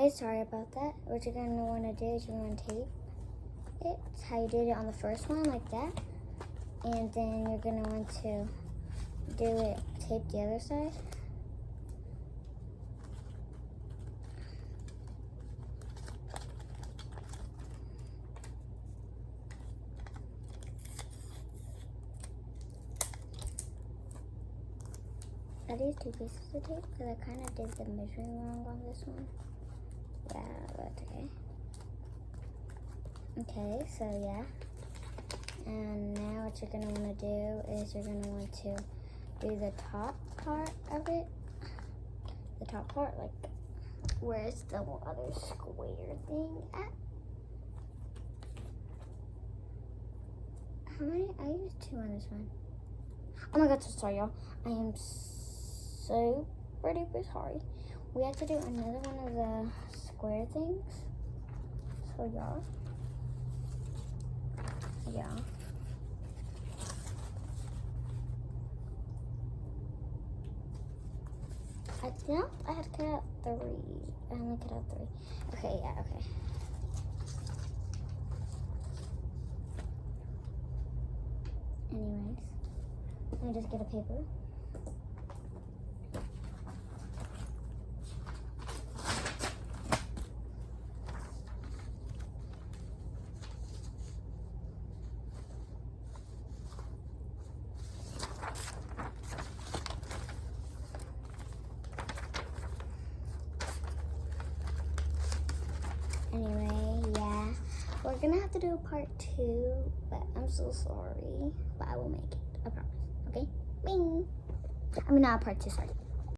Anyway, sorry about that. What you're going to want to do is you're going to tape it. It's how you did it on the first one, like that. And then you're going to want to do it, tape the other side. I used 2 pieces of tape because I kind of did the measuring wrong on this one. Yeah, that's okay. Okay, so yeah. And now what you're going to want to do is you're going to want to do the top part of it. The top part, like, where's the other square thing at? How many? I used 2 on this one. Oh my god, so sorry, y'all. I am so duper sorry. We have to do another one of the square things. So y'all. Yeah. I think I had to cut out 3. I only cut out 3. Okay, yeah, okay. Anyways, let me just get a paper. Anyway, yeah, we're gonna have to do a part 2, but I'm so sorry, but I will make it, I promise, okay? Bing! I mean, not a part 2, sorry.